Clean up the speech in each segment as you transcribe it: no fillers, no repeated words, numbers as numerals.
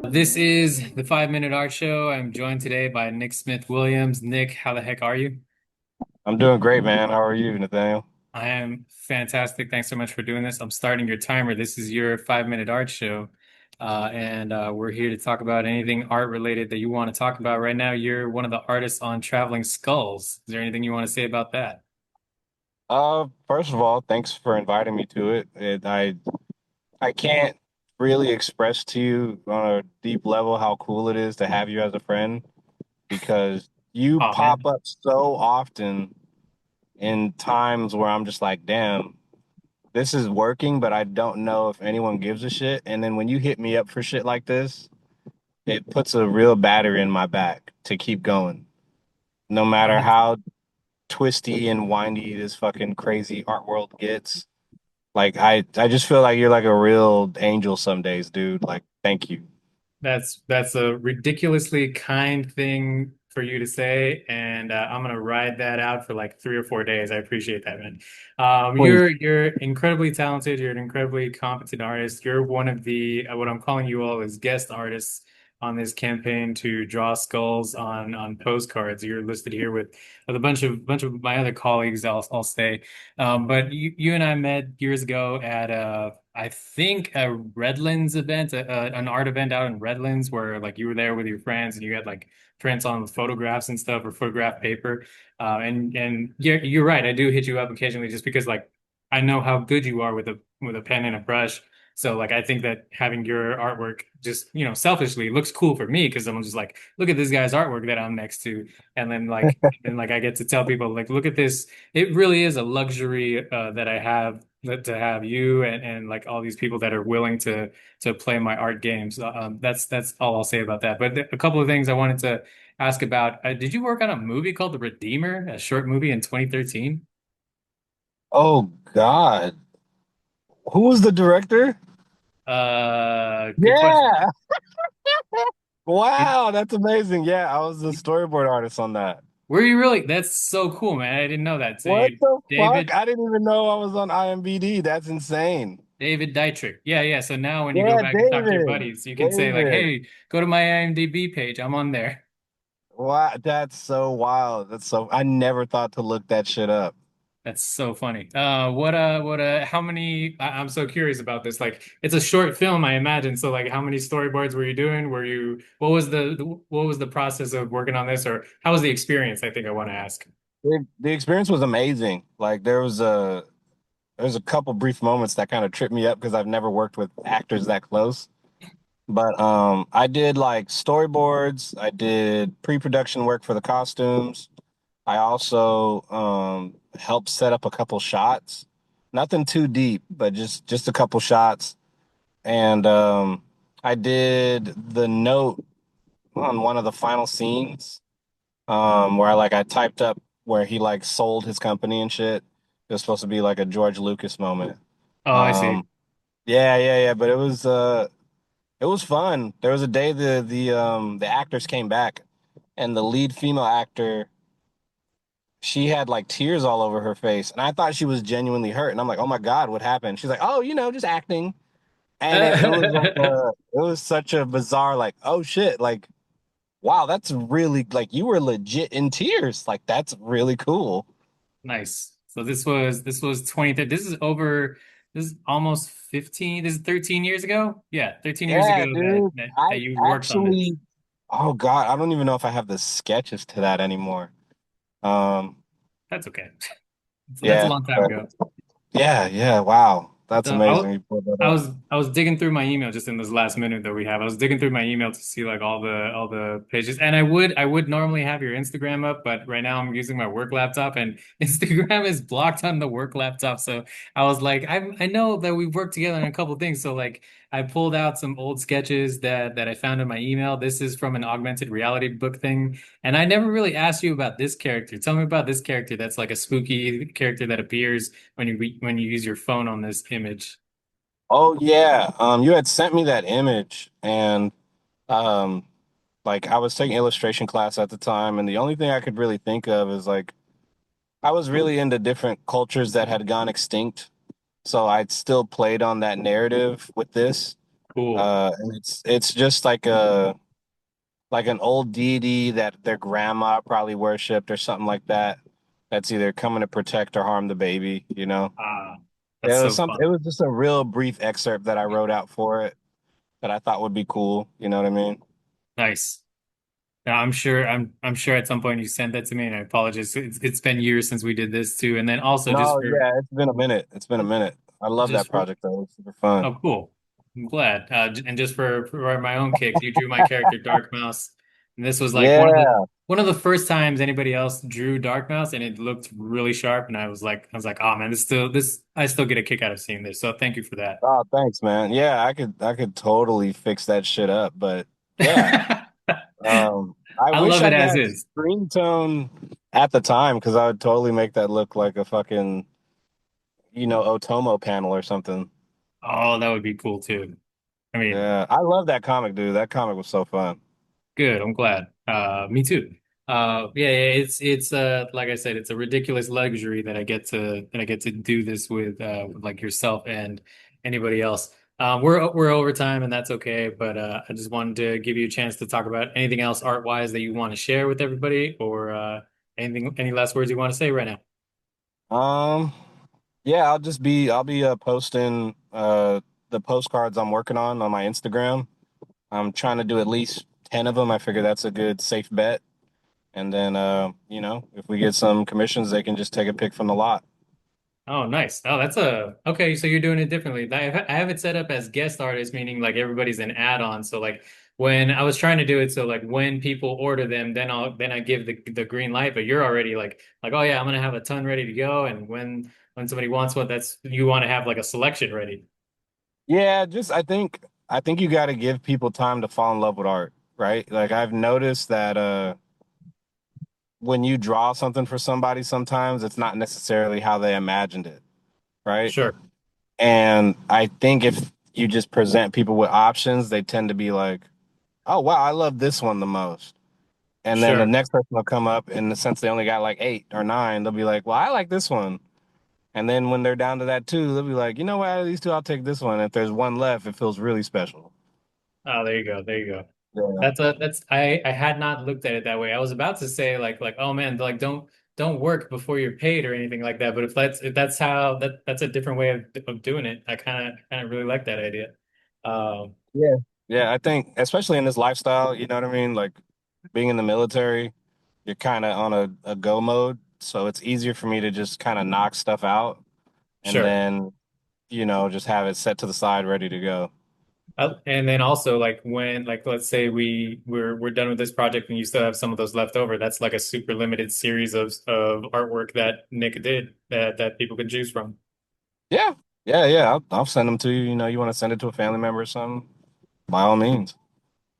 This is the 5 Minute Art Show. I'm joined today by Nick Smith Williams. Nick, how the heck are you? I'm doing great, man. How are you, Nathaniel? I am fantastic. Thanks so much for doing this. I'm starting your timer. This is your 5 Minute Art Show. And we're here to talk about anything art related that you want to talk about. Right now, you're one of the artists on Traveling Skulls. Is there anything you want to say about that? First of all, thanks for inviting me to it. I can't really express to you on a deep level how cool it is to have you as a friend because you Oh, pop man. up so often in times where I'm just like, damn, this is working, but I don't know if anyone gives a shit. And then when you hit me up for shit like this, it puts a real battery in my back to keep going, no matter how twisty and windy this fucking crazy art world gets. Like I just feel like you're like a real angel some days, dude. Like, thank you. That's a ridiculously kind thing for you to say, and I'm gonna ride that out for like 3 or 4 days. I appreciate that, man. Please. You're incredibly talented. You're an incredibly competent artist. You're one of the what I'm calling you all is guest artists on this campaign to draw skulls on postcards. You're listed here with a bunch of my other colleagues. I'll say, but you and I met years ago at I think a Redlands event, an art event out in Redlands, where like you were there with your friends and you had like prints on photographs and stuff or photograph paper. And you're right. I do hit you up occasionally just because like I know how good you are with a pen and a brush. So like I think that having your artwork just selfishly looks cool for me because I'm just like look at this guy's artwork that I'm next to, and then like I get to tell people like look at this. It really is a luxury that I have to have you and like all these people that are willing to play my art games. That's all I'll say about that. But a couple of things I wanted to ask about. Did you work on a movie called The Redeemer, a short movie in 2013? Oh God. Who was the director? Good question. Yeah. Did, Wow, that's amazing. Yeah, I was the storyboard artist on that. were you really? That's so cool, man. I didn't know that. So What you, the fuck? David I didn't even know I was on IMBD. That's insane. David Dietrich. Yeah, yeah. So now when you go Yeah, back and talk to your David. buddies, you can say like, David. "Hey, go to my IMDb page. I'm on there." Wow, that's so wild. That's so I never thought to look that shit up. That's so funny. How many, I'm so curious about this. Like, it's a short film, I imagine. So, like, how many storyboards were you doing? What was the process of working on this, or how was the experience? I think I want to ask. The experience was amazing. Like there's a couple brief moments that kind of tripped me up because I've never worked with actors that close. But I did like storyboards, I did pre-production work for the costumes. I also helped set up a couple shots. Nothing too deep, but just a couple shots. And I did the note on one of the final scenes where I typed up where he like sold his company and shit. It was supposed to be like a George Lucas moment. Oh, I see. Um, yeah, but it was fun. There was a day the actors came back and the lead female actor, she had like tears all over her face. And I thought she was genuinely hurt. And I'm like, oh my God, what happened? She's like, oh, just acting. And it was like it was such a bizarre, like, oh shit, like, wow, that's really like you were legit in tears. Like, that's really cool. Nice. So this was 20. This is almost 15. This is 13 years ago. Yeah, 13 years ago Yeah, dude. that I you worked on this. actually, oh God, I don't even know if I have the sketches to that anymore. Um, That's okay. So that's a yeah, long time but ago. yeah, wow. That's So amazing. You pulled that I up. was I was digging through my email just in this last minute that we have. I was digging through my email to see like all the pages. And I would normally have your Instagram up, but right now I'm using my work laptop and Instagram is blocked on the work laptop. So I was like, I know that we've worked together on a couple things. So like I pulled out some old sketches that I found in my email. This is from an augmented reality book thing. And I never really asked you about this character. Tell me about this character that's like a spooky character that appears when you use your phone on this image. Oh yeah. You had sent me that image and um like I was taking illustration class at the time and the only thing I could really think of is like I was really into different cultures that had gone extinct, so I still played on that narrative with this. Cool. And it's just like an old deity that their grandma probably worshipped or something like that. That's either coming to protect or harm the baby, you know. Ah, that's Yeah, it was so something. It fun. was just a real brief excerpt that I wrote out for it that I thought would be cool. You know what I mean? Nice. Now, I'm sure at some point you sent that to me, and I apologize. It's been years since we did this too. And then also just No, for yeah, it's been a minute. It's been a minute. I love that just for project though. It's super fun. oh, cool. I'm glad. And just for my own kicks, you drew my character Dark Mouse, and this was like Yeah. one of the first times anybody else drew Dark Mouse, and it looked really sharp. And I was like, oh man, this I still get a kick out of seeing this. So thank you for that. Oh, thanks, man. Yeah, I could totally fix that shit up, but yeah. I I wish love I it could as have is. screen tone at the time because I would totally make that look like a fucking, Otomo panel or something. Oh, that would be cool too. I mean, Yeah, I love that comic, dude. That comic was so fun. good. I'm glad. Me too. Yeah, it's like I said, it's a ridiculous luxury that I get to do this with like yourself and anybody else. We're over time and that's okay, but I just wanted to give you a chance to talk about anything else art wise that you want to share with everybody or any last words you want to say right now. Um, yeah, I'll be posting the postcards I'm working on my Instagram. I'm trying to do at least 10 of them. I figure that's a good safe bet. And then if we get some commissions, they can just take a pick from the lot. Oh, nice. Oh, that's a okay. So you're doing it differently. I have it set up as guest artist, meaning like everybody's an add-on. So like when I was trying to do it, so like when people order them, then I give the green light. But you're already like oh yeah, I'm gonna have a ton ready to go. And when somebody wants one, that's you want to have like a selection ready. Yeah, just I think you got to give people time to fall in love with art, right? Like I've noticed that when you draw something for somebody, sometimes it's not necessarily how they imagined it, right? Sure, And I think if you just present people with options, they tend to be like, "Oh wow, I love this one the most." And then the sure. next person will come up, in the sense they only got like 8 or 9, they'll be like, "Well, I like this one." And then when they're down to that two, they'll be like, "You know what? Out of these two, I'll take this one. If there's one left, it feels really special." Oh, there you go. There you go. Yeah. That's I had not looked at it that way. I was about to say like oh man, like don't work before you're paid or anything like that. But if that's how that's a different way of doing it. I kind of really like that idea. Um, Yeah. Yeah, I think especially in this lifestyle, you know what I mean? Like being in the military, you're kind of on a go mode, so it's easier for me to just kind of knock stuff out and sure. then, just have it set to the side ready to go. And then also like when like let's say we're done with this project and you still have some of those left over, that's like a super limited series of artwork that Nick did that people can choose from. Yeah. Yeah, yeah. I'll send them to you. You want to send it to a family member or something? By all means.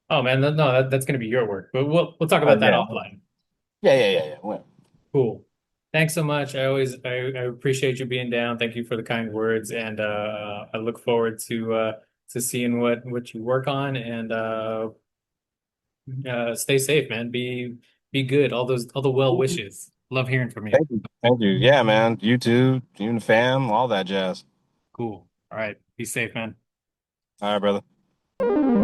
Oh man, no, that's gonna be your work, but we'll talk Oh about that yeah. offline. Yeah, yeah, yeah, yeah. Well, Cool. Thanks so much. I appreciate you being down. Thank you for the kind words, and I look forward to seeing what you work on. And stay safe, man. Be good. All the well wishes. Love hearing from you. thank you. Thank you. Yeah, man. You too. You and the fam, all that jazz. Cool. All right. Be safe, man. All right, brother.